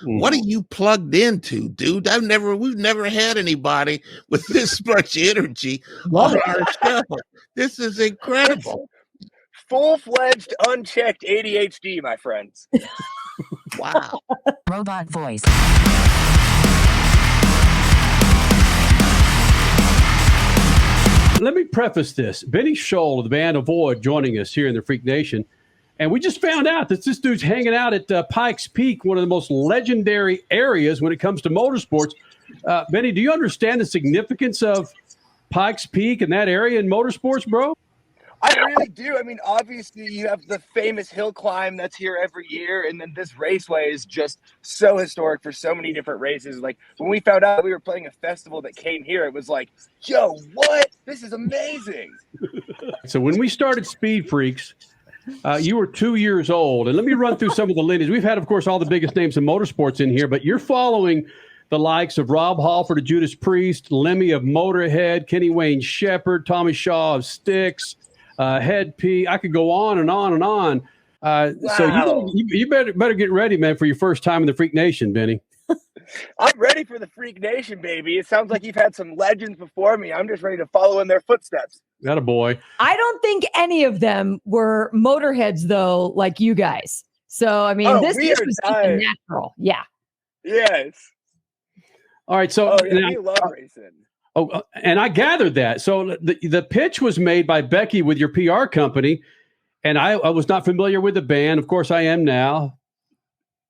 What are you plugged into, dude? We've never had anybody with this much energy on our show. This is incredible. Full-fledged, unchecked ADHD, my friends. Wow. Robot voice. Let me preface this. Benny Scholl of the band Avoid joining us here in the Freak Nation. And we just found out that this dude's hanging out at Pikes Peak, one of the most legendary areas when it comes to motorsports. Benny, do you understand the significance of Pikes Peak and that area in motorsports, bro? I really do. I mean, obviously, you have the famous hill climb that's here every year, and then this raceway is just so historic for so many different races. Like, when we found out we were playing a festival that came here, it was like, yo, what? This is amazing. So when we started Speed Freaks, you were 2 years old. And let me run through some of the lineage. We've had, of course, all the biggest names in motorsports in here, but you're following the likes of Rob Hallford of Judas Priest, Lemmy of Motorhead, Kenny Wayne Shepherd, Tommy Shaw of Styx, Head P. I could go on and on and on. Wow. So you better get ready, man, for your first time in the Freak Nation, Benny. I'm ready for the Freak Nation, baby. It sounds like you've had some legends before me. I'm just ready to follow in their footsteps. That a boy. I don't think any of them were Motorheads, though, like you guys. So, I mean, this was something natural. Yeah. Yes. All right. So we love racing. Oh, and I gathered that. So the pitch was made by Becky with your PR company, and I was not familiar with the band. Of course, I am now.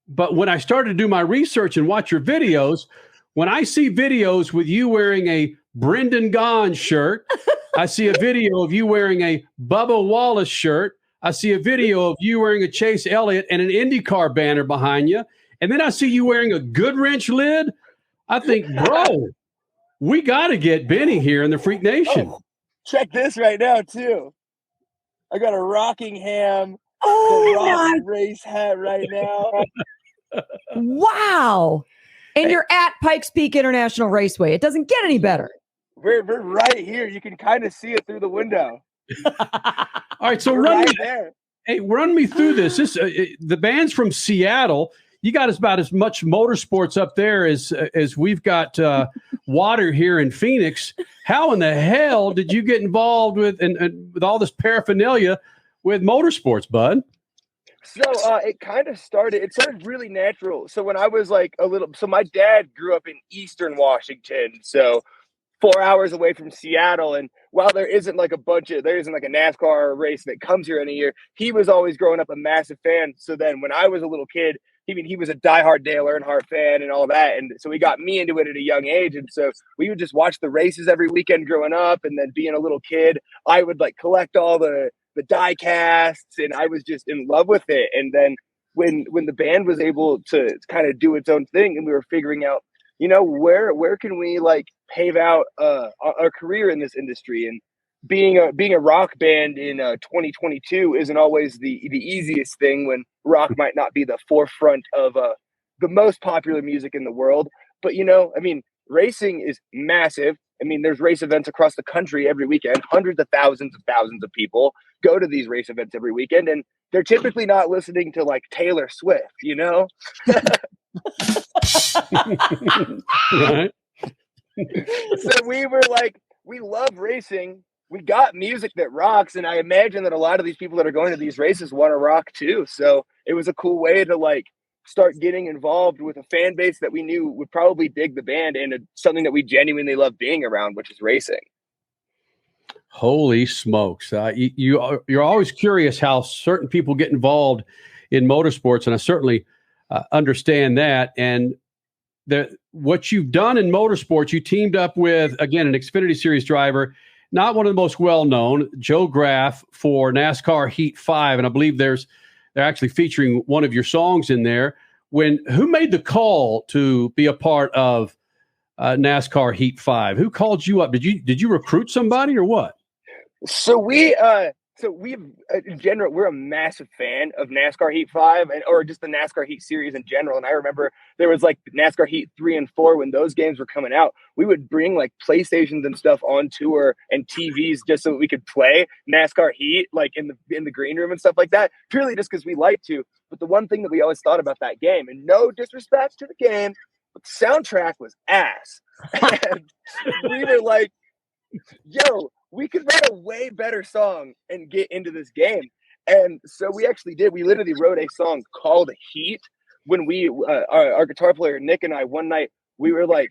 But when I started to do my research and watch your videos, when I see videos with you wearing a Brendan Gaughan shirt, I see a video of you wearing a Bubba Wallace shirt. I see a video of you wearing a Chase Elliott and an IndyCar banner behind you. And then I see you wearing a Goodwrench lid. I think, bro, we got to get Benny here in the Freak Nation. Oh, check this right now, too. I got a Rockingham race hat right now. Wow. And you're at Pikes Peak International Raceway. It doesn't get any better. We're right here. You can kind of see it through the window. All right, so run me through this. The band's from Seattle. You got about as much motorsports up there as we've got water here in Phoenix. How in the hell did you get involved with and with all this paraphernalia with motorsports, Bud? So it started really natural. So when I was like my dad grew up in Eastern Washington, so 4 hours away from Seattle. And while there isn't like a NASCAR race that comes here in a year, he was always growing up a massive fan. So then when I was a little kid, he was a diehard Dale Earnhardt fan and all that. And so he got me into it at a young age. And so we would just watch the races every weekend growing up. And then being a little kid, I would like collect all the die casts, and I was just in love with it. And then when the band was able to kind of do its own thing, and we were figuring out, where can we like pave out our career in this industry? And being a rock band in 2022 isn't always the easiest thing when rock might not be the forefront of the most popular music in the world. But racing is massive. I mean, there's race events across the country every weekend. Hundreds of thousands of people go to these race events every weekend, and they're typically not listening to like Taylor Swift, Right. So we were like, we love racing. We got music that rocks, and I imagine that a lot of these people that are going to these races want to rock too. So it was a cool way to like start getting involved with a fan base that we knew would probably dig the band and something that we genuinely love being around, which is racing. Holy smokes. You're always curious how certain people get involved in motorsports, and I certainly understand that. And what you've done in motorsports, you teamed up with, again, an Xfinity Series driver, not one of the most well-known, Joe Graff, for NASCAR Heat 5, and I believe they're actually featuring one of your songs in there. Who made the call to be a part of NASCAR Heat 5? Who called you up? Did you recruit somebody or what? So we So in general, we're a massive fan of NASCAR Heat 5 or just the NASCAR Heat series in general. And I remember there was like NASCAR Heat 3 and 4 when those games were coming out. We would bring like PlayStations and stuff on tour and TVs just so that we could play NASCAR Heat like in the green room and stuff like that, purely just because we like to. But the one thing that we always thought about that game, and no disrespect to the game, but the soundtrack was ass. And we were like, yo, we could write a way better song and get into this game. And so we actually did. We literally wrote a song called Heat when we, our guitar player, Nick, and I, one night, we were like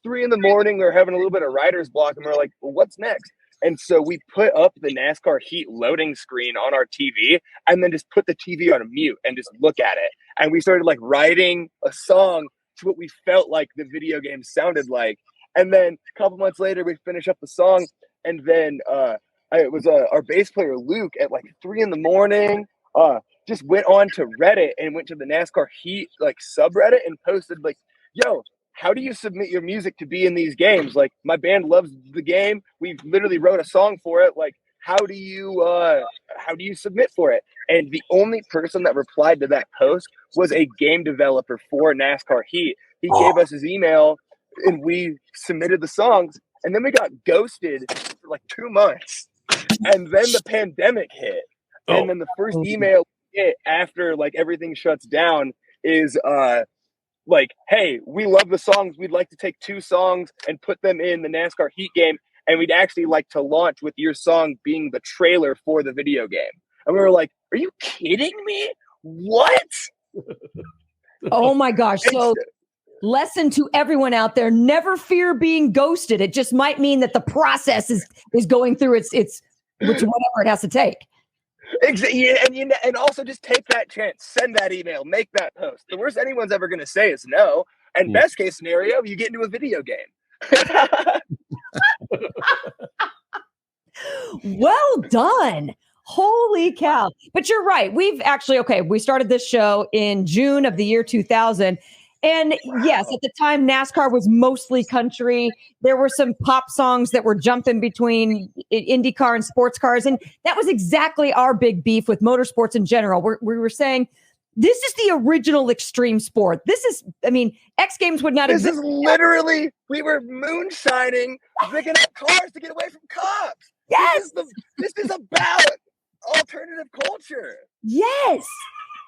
3 a.m, we were having a little bit of writer's block, and we we're like, well, what's next? And so we put up the NASCAR Heat loading screen on our TV and then just put the TV on mute and just look at it. And we started like writing a song to what we felt like the video game sounded like. And then a couple months later, we finish up the song. And then it was our bass player, Luke, at like 3 a.m, just went on to Reddit and went to the NASCAR Heat like subreddit and posted like, yo, how do you submit your music to be in these games? Like, my band loves the game. We literally wrote a song for it. Like, how do you submit for it? And the only person that replied to that post was a game developer for NASCAR Heat. He gave us his email and we submitted the songs, and then we got ghosted for like 2 months. And then the pandemic hit. And then the first email we get after like everything shuts down is like, hey, we love the songs. We'd like to take 2 songs and put them in the NASCAR Heat game. And we'd actually like to launch with your song being the trailer for the video game. And we were like, are you kidding me? What? Oh my gosh. So lesson to everyone out there, never fear being ghosted. It just might mean that the process is going through its whatever it has to take. Exactly. And also just take that chance, send that email, make that post. The worst anyone's ever going to say is no. And best case scenario, you get into a video game. Well done. Holy cow. But you're right. We've actually, we started this show in June of the year 2000. And yes, at the time, NASCAR was mostly country. There were some pop songs that were jumping between IndyCar and sports cars. And that was exactly our big beef with motorsports in general. We were saying, this is the original extreme sport. X Games would not exist. This is literally, we were moonshining, picking up cars to get away from cops. Yes. This is about alternative culture. Yes.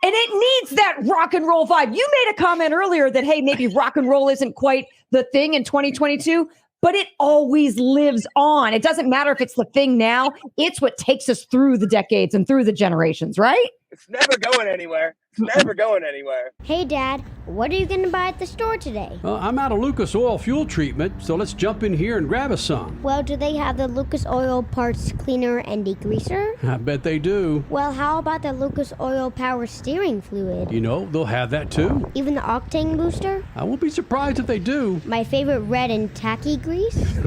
And it needs that rock and roll vibe. You made a comment earlier that, hey, maybe rock and roll isn't quite the thing in 2022, but it always lives on. It doesn't matter if it's the thing now. It's what takes us through the decades and through the generations, right? It's never going anywhere. It's never going anywhere. Hey, Dad, what are you going to buy at the store today? I'm out of Lucas Oil fuel treatment, so let's jump in here and grab us some. Well, do they have the Lucas Oil parts cleaner and degreaser? I bet they do. Well, how about the Lucas Oil power steering fluid? You know, they'll have that too. Even the octane booster? I won't be surprised if they do. My favorite red and tacky grease?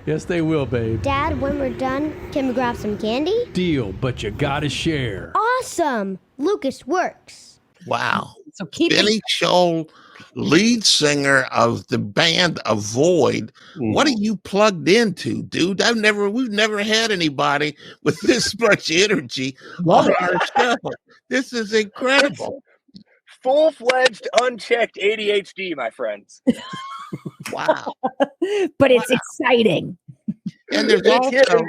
Yes, they will, babe. Dad, when we're done, can we grab some candy? Deal, but you gotta share. Awesome! Lucas works. Wow. So keep Benny Scholl, lead singer of the band Avoid. What are you plugged into, dude? We've never had anybody with this much energy on our show. This is incredible. Full-fledged, unchecked ADHD, my friends. Wow. But it's exciting. And there's also,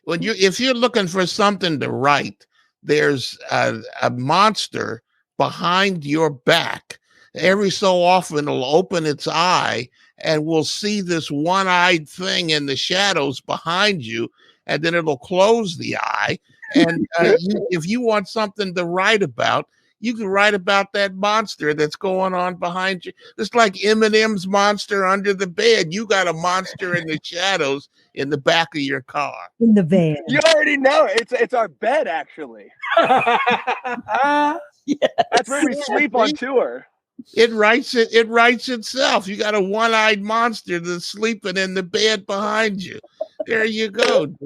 if you're looking for something to write, there's a monster behind your back. Every so often it'll open its eye and we'll see this one-eyed thing in the shadows behind you, and then it'll close the eye. And if you want something to write about, you can write about that monster that's going on behind you. It's like Eminem's monster under the bed. You got a monster in the shadows in the back of your car. In the van. You already know. It's our bed, actually. Yes. That's where we sleep on tour. It writes itself. You got a one-eyed monster that's sleeping in the bed behind you. There you go, dude.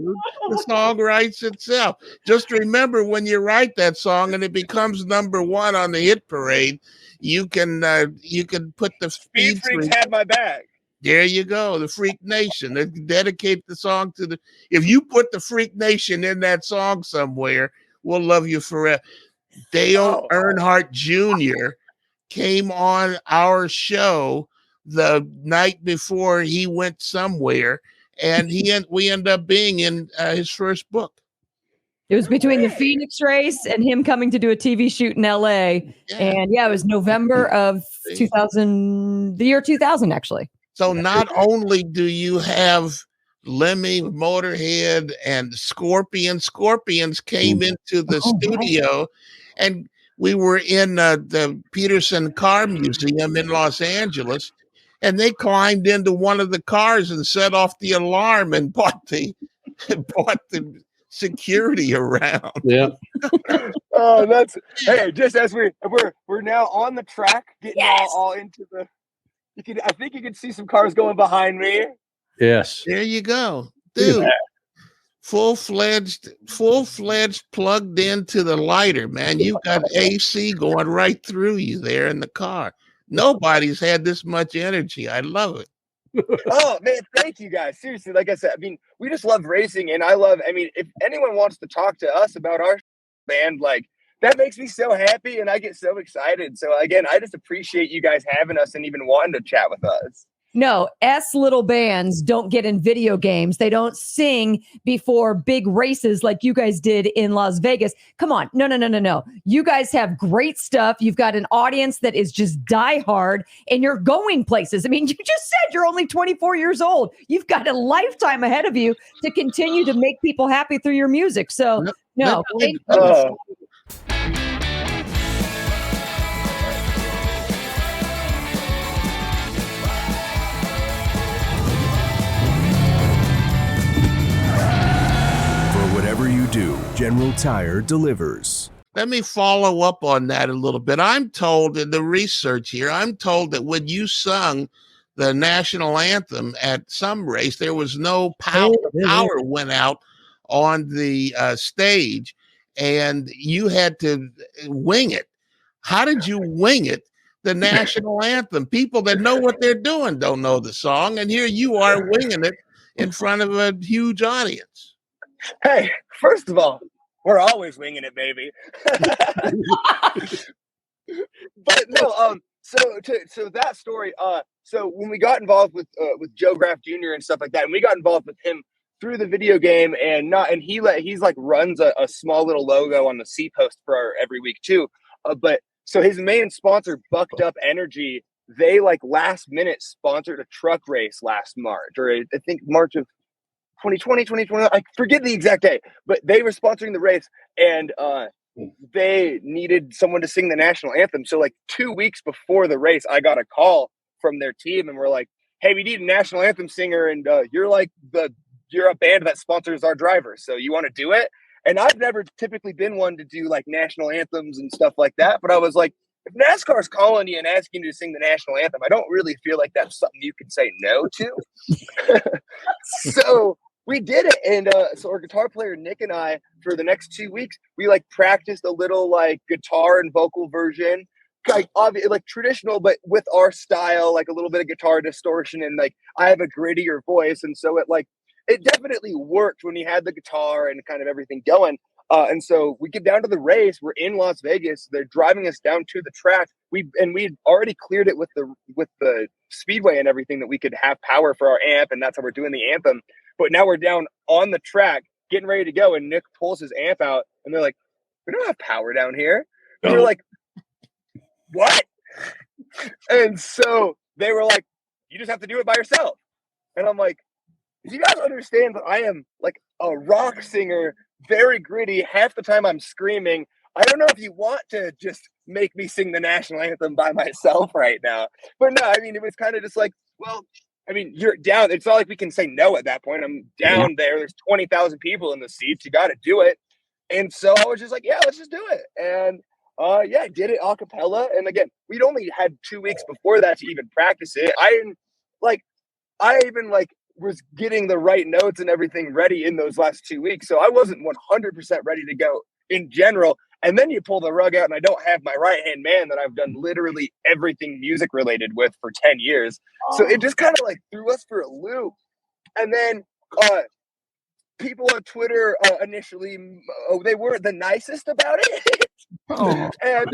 The song writes itself. Just remember, when you write that song and it becomes #1 on the hit parade, you can put the Speed Freaks had my back. There you go, the Freak Nation. They dedicate the song to the. If you put the Freak Nation in that song somewhere, we'll love you forever. Dale Earnhardt Jr. came on our show the night before he went somewhere, and we ended up being in his first book. It was between the Phoenix race and him coming to do a TV shoot in LA. Yeah. And it was November of 2000, the year 2000, actually. So not only do you have Lemmy, Motorhead, and Scorpions came into the studio, and we were in the Peterson Car Museum in Los Angeles, and they climbed into one of the cars and set off the alarm and bought the security around. Yeah. Oh, that's just as we're now on the track, getting all into the. I think you can see some cars going behind me. Yes. There you go, dude. Full-fledged, plugged into the lighter, man. You got AC going right through you there in the car. Nobody's had this much energy. I love it. Oh man, thank you guys. Seriously, like I said, I mean, we just love racing, and if anyone wants to talk to us about our band, like that makes me so happy, and I get so excited. So again, I just appreciate you guys having us and even wanting to chat with us. No, little bands don't get in video games. They don't sing before big races like you guys did in Las Vegas. Come on. No. You guys have great stuff. You've got an audience that is just diehard, and you're going places. I mean, you just said you're only 24 years old. You've got a lifetime ahead of you to continue to make people happy through your music. So, no. Thank you. Whatever you do, General Tire delivers. Let me follow up on that a little bit. I'm told in the research here, that when you sung the national anthem at some race, there was no power. Power went out on the stage, and you had to wing it. How did you wing it? The national anthem. People that know what they're doing don't know the song, and here you are winging it in front of a huge audience. Hey, first of all, we're always winging it, baby. But no, so that story, so when we got involved with Joe Graff Jr. and stuff like that, and we got involved with him through the video game, and he's like runs a small little logo on the C post for our every week too. But so his main sponsor, Bucked Up Energy, they like last minute sponsored a truck race last March, or I think March of 2020, I forget the exact day, but they were sponsoring the race, and they needed someone to sing the national anthem. So like 2 weeks before the race, I got a call from their team, and we're like, hey, we need a national anthem singer, and you're a band that sponsors our drivers, so you want to do it? And I've never typically been one to do like national anthems and stuff like that, but I was like, if NASCAR's calling you and asking you to sing the national anthem, I don't really feel like that's something you can say no to. So we did it, and so our guitar player Nick and I, for the next 2 weeks, we like practiced a little like guitar and vocal version, like traditional, but with our style, like a little bit of guitar distortion, and like I have a grittier voice, and so it definitely worked when he had the guitar and kind of everything going. And so we get down to the race. We're in Las Vegas. They're driving us down to the track. We'd already cleared it with the speedway and everything, that we could have power for our amp, and that's how we're doing the anthem. But now we're down on the track, getting ready to go, and Nick pulls his amp out, and they're like, we don't have power down here. And we're like, what? And so they were like, you just have to do it by yourself. And I'm like, do you guys understand that I am like a rock singer, very gritty, half the time I'm screaming. I don't know if you want to just make me sing the national anthem by myself right now. But no, I mean, it was kind of just like, well, I mean, you're down. It's not like we can say no at that point. I'm down there. There's 20,000 people in the seats. You got to do it. And so I was just like, yeah, let's just do it. And I did it a cappella. And again, we'd only had 2 weeks before that to even practice it. I even was getting the right notes and everything ready in those last 2 weeks. So I wasn't 100% ready to go in general. And then you pull the rug out, and I don't have my right-hand man that I've done literally everything music-related with for 10 years. So it just kind of like threw us for a loop. And then people on Twitter initially, they weren't the nicest about it. And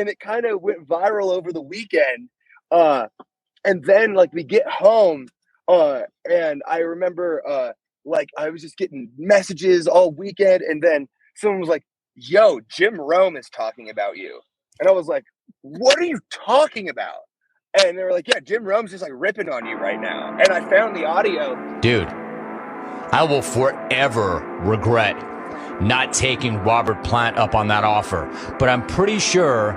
it kind of went viral over the weekend. And then like we get home, and I remember like I was just getting messages all weekend, and then someone was like, "Yo, Jim Rome is talking about you," and I was like, "What are you talking about?" And they were like, "Yeah, Jim Rome's just like ripping on you right now." And I found the audio. Dude, I will forever regret not taking Robert Plant up on that offer, but I'm pretty sure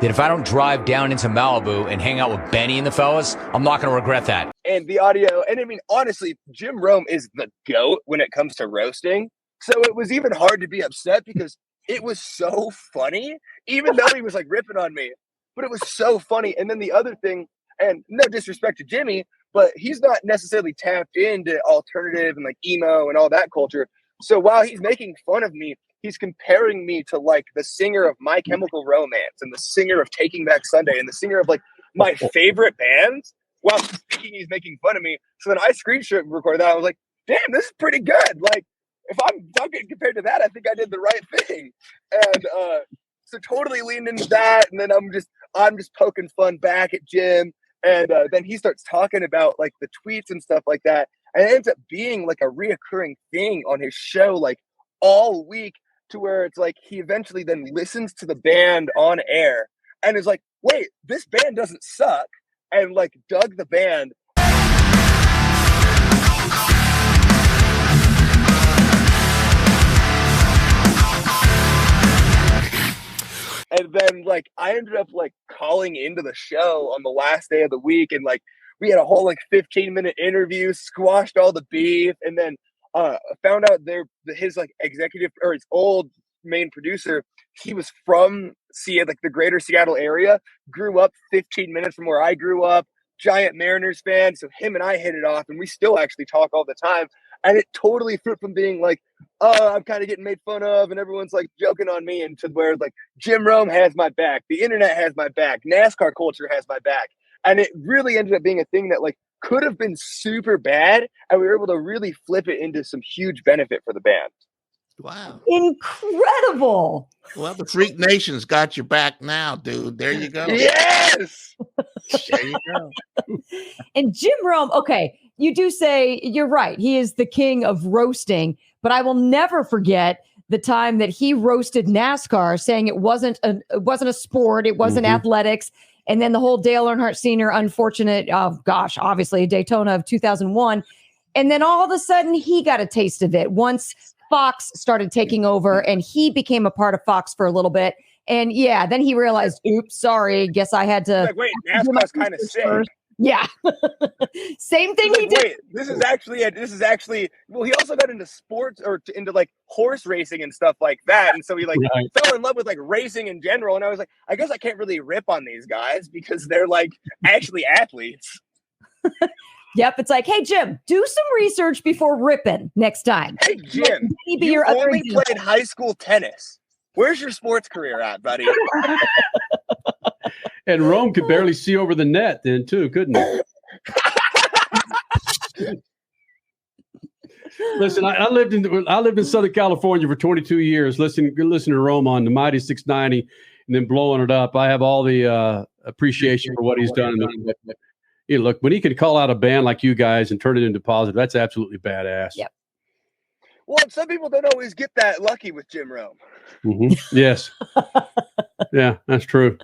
that if I don't drive down into Malibu and hang out with Benny and the fellas, I'm not going to regret that. And the audio, and I mean, honestly, Jim Rome is the GOAT when it comes to roasting. So it was even hard to be upset because it was so funny, even though he was like ripping on me, but it was so funny. And then the other thing, and no disrespect to Jimmy, but he's not necessarily tapped into alternative and like emo and all that culture. So while he's making fun of me, he's comparing me to like the singer of My Chemical Romance and the singer of Taking Back Sunday and the singer of like my favorite bands. While he's thinking he's making fun of me. So then I screenshot recorded that. I was like, damn, this is pretty good. Like, if I'm getting compared to that, I think I did the right thing. And so totally leaned into that. And then I'm just poking fun back at Jim. And then he starts talking about like the tweets and stuff like that. And it ends up being like a reoccurring thing on his show, like all week, to where it's like he eventually then listens to the band on air and is like, wait, this band doesn't suck. And like dug the band. And then like I ended up like calling into the show on the last day of the week, and like we had a whole like 15-minute interview, squashed all the beef, and then found out his like executive or his old main producer, he was from like the greater Seattle area, grew up 15 minutes from where I grew up, giant Mariners fan. So him and I hit it off, and we still actually talk all the time. And it totally flipped from being like, oh, I'm kind of getting made fun of and everyone's like joking on me, into where like Jim Rome has my back, the internet has my back, NASCAR culture has my back. And it really ended up being a thing that like could have been super bad, and we were able to really flip it into some huge benefit for the band. Wow. Incredible. Well, the Freak Nation's got your back now, dude. There you go. Yes. There you go. And Jim Rome, okay, you do say, you're right, he is the king of roasting, but I will never forget the time that he roasted NASCAR, saying it wasn't a sport, it wasn't athletics. And then the whole Dale Earnhardt Sr. unfortunate, obviously Daytona of 2001. And then all of a sudden he got a taste of it once Fox started taking over, and he became a part of Fox for a little bit. And yeah, then he realized, oops, sorry, guess I had to. Like, wait, NASCAR's kind of sick. Yeah. Same thing he did. Wait, this is actually, well, he also got into sports or into like horse racing and stuff like that. And so he like fell in love with like racing in general. And I was like, I guess I can't really rip on these guys because they're like actually athletes. Yep. It's like, hey, Jim, do some research before ripping next time. Hey, Jim, you only played high school tennis. Where's your sports career at, buddy? And Rome could barely see over the net then, too, couldn't he? Listen, I lived in Southern California for 22 years, listening to Rome on the Mighty 690 and then blowing it up. I have all the appreciation for what he's done. You know, look, when he can call out a band like you guys and turn it into positive, that's absolutely badass. Yep. Well, some people don't always get that lucky with Jim Rome. Yes. Yeah, that's true.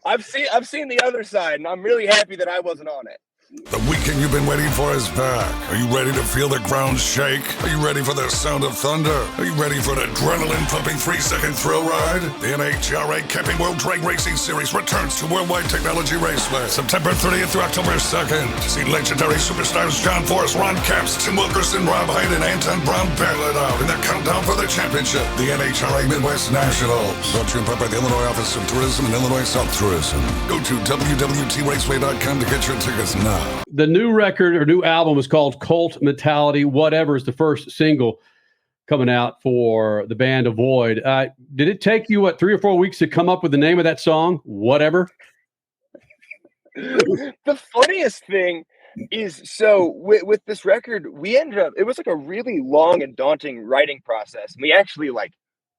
I've seen the other side, and I'm really happy that I wasn't on it. The weekend you've been waiting for is back. Are you ready to feel the ground shake? Are you ready for the sound of thunder? Are you ready for an adrenaline-pumping 3-second thrill ride? The NHRA Camping World Drag Racing Series returns to Worldwide Technology Raceway September 30th through October 2nd. See legendary superstars John Forrest, Ron Capps, Tim Wilkerson, Rob Hyde, and Anton Brown battle it out in the countdown for the championship. The NHRA Midwest Nationals. Brought to you in part by the Illinois Office of Tourism and Illinois South Tourism. Go to WWTRaceway.com to get your tickets now. The new record or new album is called Cult Mentality. Whatever is the first single. coming out for the band Avoid. Did it take you, 3 or 4 weeks to come up with the name of that song? Whatever. The funniest thing is, so with this record, we ended up, it was like a really long and daunting writing process. We actually like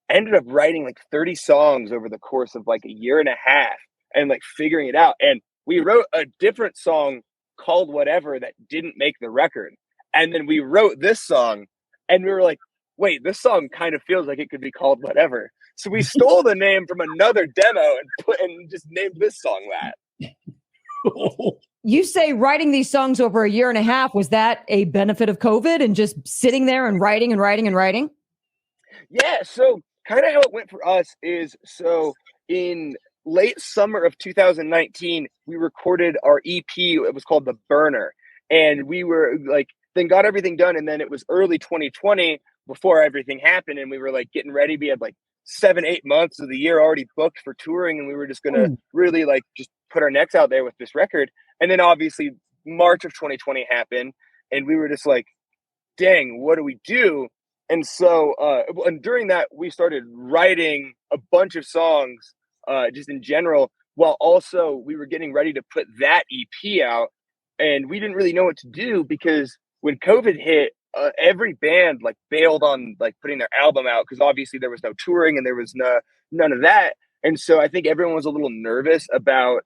ended up writing like 30 songs over the course of like a year and a half and like figuring it out. And we wrote a different song called Whatever that didn't make the record. And then we wrote this song and we were like, wait, this song kind of feels like it could be called Whatever. So we stole the name from another demo and just named this song that. You say writing these songs over a year and a half. Was that a benefit of COVID and just sitting there and writing and writing and writing? Yeah. So kind of how it went for us is, so in late summer of 2019, we recorded our EP. It was called The Burner. And we were like, then got everything done. And then it was early 2020 before everything happened. And we were like getting ready. We had like 7-8 months of the year already booked for touring. And we were just going to really like just put our necks out there with this record. And then obviously March of 2020 happened. And we were just like, dang, what do we do? And so, and during that, we started writing a bunch of songs just in general, while also we were getting ready to put that EP out. And we didn't really know what to do because when COVID hit, every band like bailed on like putting their album out because obviously there was no touring and there was none of that. And so I think everyone was a little nervous about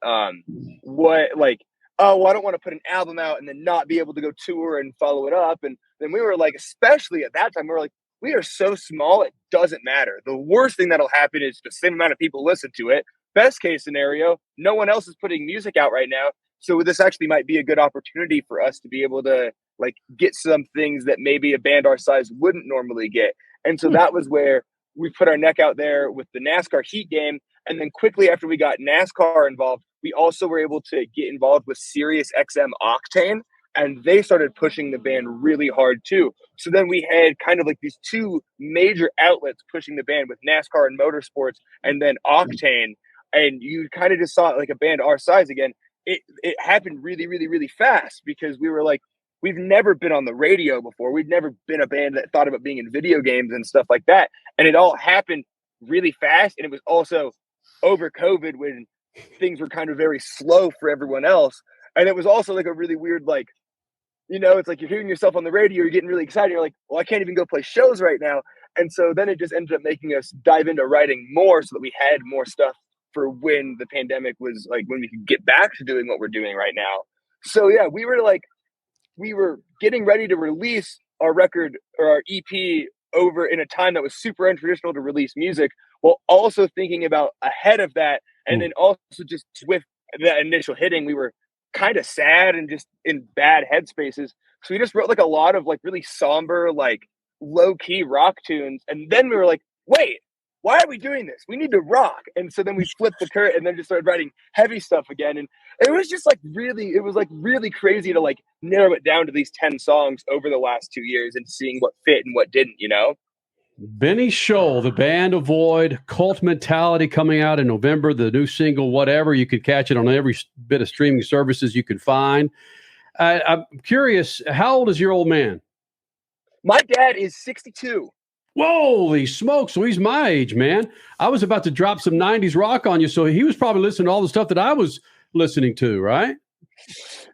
what like, oh, well, I don't want to put an album out and then not be able to go tour and follow it up. And then we were like, especially at that time, we were like, we are so small, it doesn't matter. The worst thing that'll happen is the same amount of people listen to it. Best case scenario, no one else is putting music out right now. So this actually might be a good opportunity for us to be able to like get some things that maybe a band our size wouldn't normally get. And so that was where we put our neck out there with the NASCAR heat game. And then quickly after we got NASCAR involved, we also were able to get involved with Sirius XM Octane, and they started pushing the band really hard too. So then we had kind of like these two major outlets pushing the band with NASCAR and Motorsports, and then Octane. And you kind of just saw it like a band our size again. It happened really, really, really fast because we were like, we've never been on the radio before. We'd never been a band that thought about being in video games and stuff like that. And it all happened really fast. And it was also over COVID when things were kind of very slow for everyone else. And it was also like a really weird, like, you know, it's like you're hearing yourself on the radio, you're getting really excited. You're like, well, I can't even go play shows right now. And so then it just ended up making us dive into writing more so that we had more stuff for when the pandemic was like, when we could get back to doing what we're doing right now. So yeah, we were getting ready to release our record or our EP over in a time that was super untraditional to release music, while also thinking about ahead of that. And then also just with that initial hitting, we were kind of sad and just in bad headspaces. So we just wrote like a lot of like really somber, like low key rock tunes. And then we were like, wait, why are we doing this? We need to rock. And so then we flipped the curtain and then just started writing heavy stuff again. And it was just like really crazy to like narrow it down to these 10 songs over the last 2 years and seeing what fit and what didn't, you know? Benny Scholl, the band Avoid, Cult Mentality, coming out in November, the new single, Whatever. You could catch it on every bit of streaming services you can find. I'm curious, how old is your old man? My dad is 62. Holy smokes. So he's my age, man. I was about to drop some 90s rock on you. So he was probably listening to all the stuff that I was listening to, right?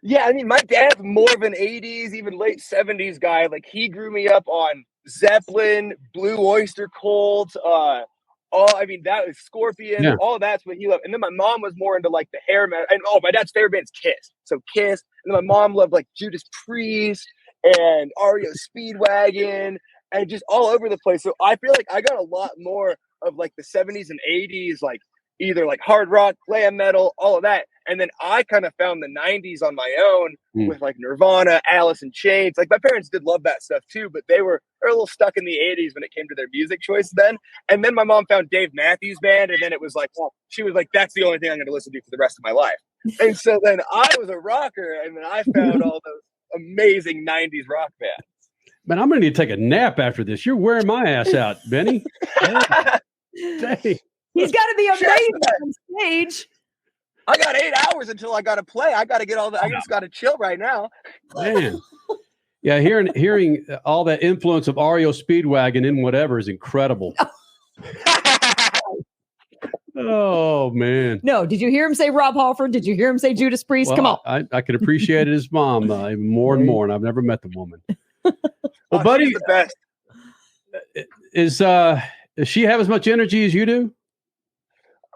Yeah, I mean, my dad's more of an 80s, even late 70s guy. Like, he grew me up on Zeppelin, Blue Oyster Cult, that was Scorpion, all that's what he loved. And then my mom was more into like the hair metal, and my dad's favorite band's Kiss. So Kiss. And then my mom loved like Judas Priest and REO Speedwagon and just all over the place. So I feel like I got a lot more of like the 70s and 80s, like either like hard rock, glam metal, all of that. And then I kind of found the 90s on my own with like Nirvana, Alice in Chains. Like my parents did love that stuff too, but they were a little stuck in the 80s when it came to their music choice then. And then my mom found Dave Matthews Band, and then it was like, she was like, that's the only thing I'm going to listen to for the rest of my life. And so then I was a rocker, and then I found all those amazing 90s rock bands. Man, I'm going to need to take a nap after this. You're wearing my ass out, Benny. Dang. He's got to be amazing on stage. I got 8 hours until I got to play. I got to get I just got to chill right now. Man. Yeah, hearing all that influence of REO Speedwagon in whatever is incredible. Oh, man. No, did you hear him say Rob Halford? Did you hear him say Judas Priest? Well, Come on. I can appreciate his mom even more and more, and I've never met the woman. Well, buddy, she's the best. Does she have as much energy as you do?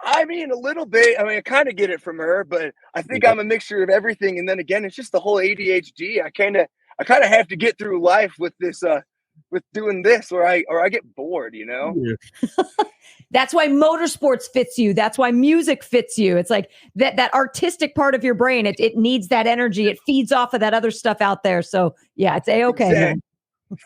I mean, a little bit. I mean, I kind of get it from her, but I think I'm a mixture of everything. And then again, it's just the whole ADHD. I kind of have to get through life with this, with doing this, or I get bored, you know? Yeah. That's why motorsports fits you. That's why music fits you. It's like that artistic part of your brain. It needs that energy. It feeds off of that other stuff out there. So yeah, it's A-okay. Exactly.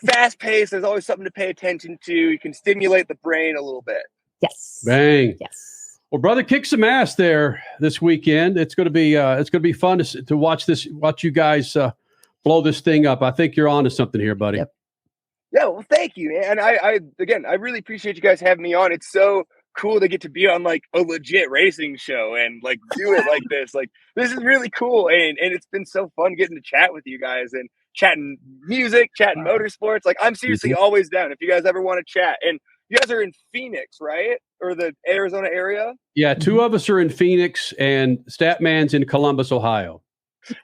Fast paced. There's always something to pay attention to. You can stimulate the brain a little bit. Yes. Bang. Yes. Well, brother, kick some ass there this weekend. It's going to be fun to watch you guys blow this thing up. I think you're on to something here, buddy. Yep. Yeah, well, thank you. And I really appreciate you guys having me on. It's so cool to get to be on like a legit racing show and like do it like this. Like, this is really cool. And it's been so fun getting to chat with you guys and chatting music, chatting motorsports. Like, I'm seriously always down if you guys ever want to chat. And you guys are in Phoenix, right? Or the Arizona area? Yeah, two of us are in Phoenix and Statman's in Columbus, Ohio.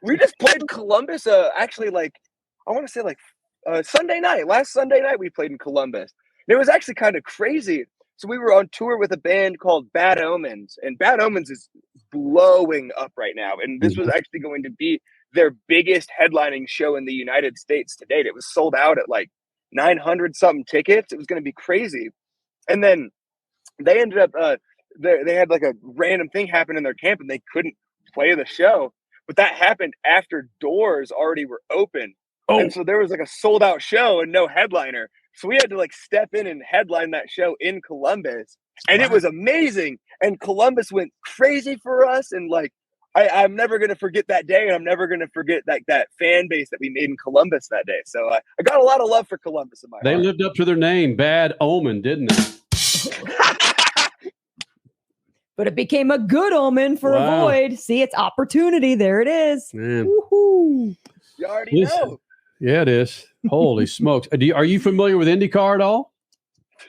We just played Columbus, actually, like, I want to say like Sunday night. Last Sunday night we played in Columbus. And it was actually kind of crazy. So we were on tour with a band called Bad Omens, and Bad Omens is blowing up right now. And this was actually going to be their biggest headlining show in the United States to date. It was sold out at like 900 something tickets. It was going to be crazy. And then they ended up, they had like a random thing happen in their camp and they couldn't play the show. But that happened after doors already were open. Oh. And so there was like a sold out show and no headliner. So we had to like step in and headline that show in Columbus. And It was amazing. And Columbus went crazy for us. And like, I'm never going to forget that day. And I'm never going to forget like that fan base that we made in Columbus that day. So I got a lot of love for Columbus in my heart. They lived up to their name, Bad Omen, didn't they? But it became a good omen for a void. See, it's opportunity. There it is. You already know. Yeah, it is. Holy smokes. Are you familiar with IndyCar at all?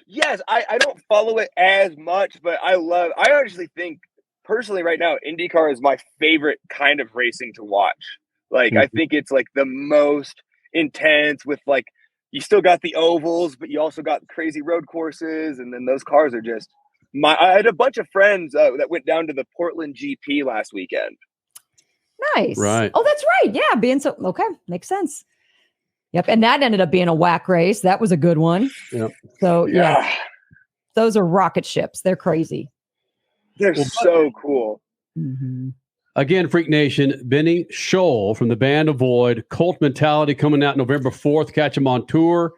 Yes, I don't follow it as much, but I honestly think personally right now, IndyCar is my favorite kind of racing to watch. Like, I think it's like the most intense with like, you still got the ovals, but you also got crazy road courses. And then those cars are just I had a bunch of friends that went down to the Portland GP last weekend. Nice. Right. Oh, that's right. Yeah. Okay. Makes sense. Yep. And that ended up being a whack race. That was a good one. Yep. So yeah. Those are rocket ships. They're crazy. They're so cool. Mm-hmm. Again, Freak Nation, Benny Scholl from the band Avoid, Cult Mentality coming out November 4th. Catch him on tour.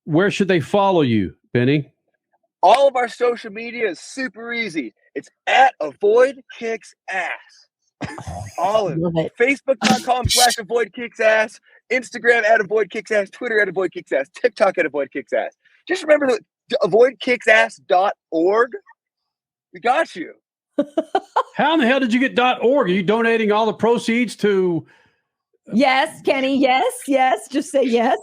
Where should they follow you, Benny? All of our social media is super easy. It's at Avoid Kicks Ass. All of it. Facebook.com/Avoid Kicks Ass. Instagram at Avoid Kicks Ass. Twitter at Avoid Kicks Ass. TikTok at Avoid Kicks Ass. Just remember that avoidkicksass.org. We got you. How in the hell did you get .org? Are you donating all the proceeds to? Yes, Kenny. Yes. Just say yes.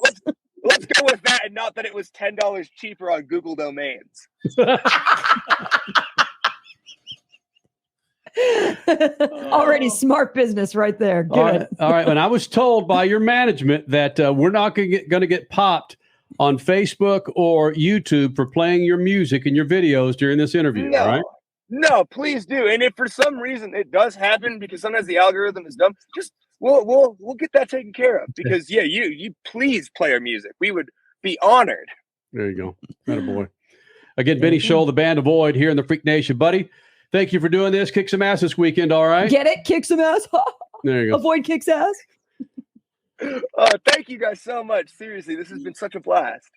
Let's go with that, and not that it was $10 cheaper on Google domains. Already smart business right there. Good. All right. And I was told by your management that we're not going to get popped on Facebook or YouTube for playing your music and your videos during this interview. No, all right? No, please do. And if for some reason it does happen, because sometimes the algorithm is dumb, just we'll get that taken care of. Because you please play our music. We would be honored. There you go. Attaboy. Again, Benny Scholl, the band Avoid here in the Freak Nation, buddy. Thank you for doing this. Kick some ass this weekend, all right? Get it? Kick some ass. There you go. Avoid kicks ass. Thank you guys so much. Seriously, this has been such a blast.